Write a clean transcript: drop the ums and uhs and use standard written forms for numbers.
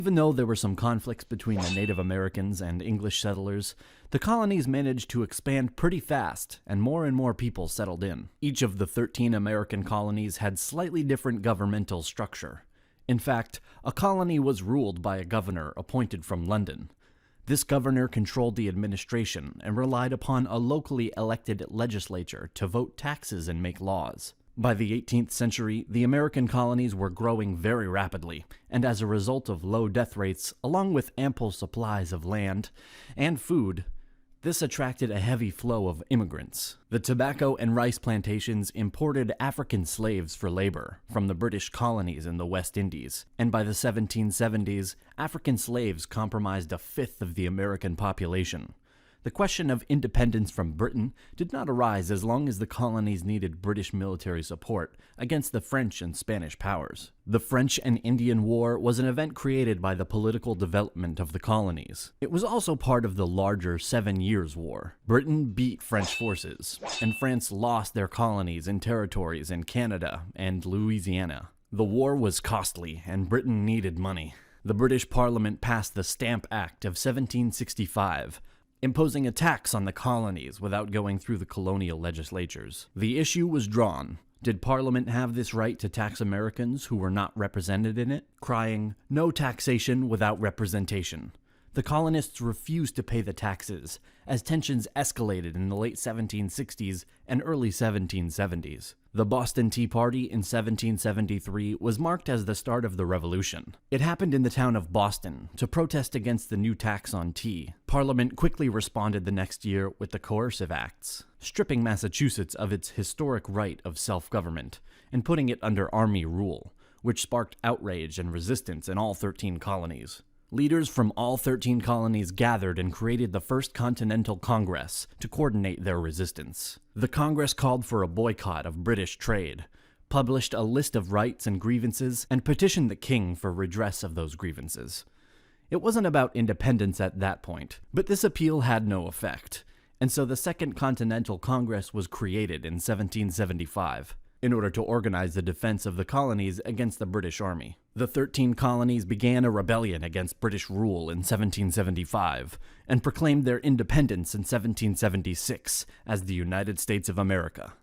Even though there were some conflicts between the Native Americans and English settlers, the colonies managed to expand pretty fast, and more people settled in. Each of the 13 American colonies had slightly different governmental structure. In fact, a colony was ruled by a governor appointed from London. This governor controlled the administration and relied upon a locally elected legislature to vote taxes and make laws. By the 18th century, the American colonies were growing very rapidly, and as a result of low death rates, along with ample supplies of land and food, this attracted a heavy flow of immigrants. The tobacco and rice plantations imported African slaves for labor from the British colonies in the West Indies, and by the 1770s, African slaves comprised a fifth of the American population. The question of independence from Britain did not arise as long as the colonies needed British military support against the French and Spanish powers. The French and Indian War was an event created by the political development of the colonies. It was also part of the larger 7 Years' War. Britain beat French forces, and France lost their colonies and territories in Canada and Louisiana. The war was costly, and Britain needed money. The British Parliament passed the Stamp Act of 1765, imposing a tax on the colonies without going through the colonial legislatures. The issue was drawn. Did Parliament have this right to tax Americans who were not represented in it? Crying, "No taxation without representation." The colonists refused to pay the taxes, as tensions escalated in the late 1760s and early 1770s. The Boston Tea Party in 1773 was marked as the start of the Revolution. It happened in the town of Boston to protest against the new tax on tea. Parliament quickly responded the next year with the Coercive Acts, stripping Massachusetts of its historic right of self-government and putting it under army rule, which sparked outrage and resistance in all 13 colonies. Leaders from all 13 colonies gathered and created the First Continental Congress to coordinate their resistance. The Congress called for a boycott of British trade, published a list of rights and grievances, and petitioned the king for redress of those grievances. It wasn't about independence at that point, but this appeal had no effect, and so the Second Continental Congress was created in 1775. In order to organize the defense of the colonies against the British Army. The 13 colonies began a rebellion against British rule in 1775 and proclaimed their independence in 1776 as the United States of America.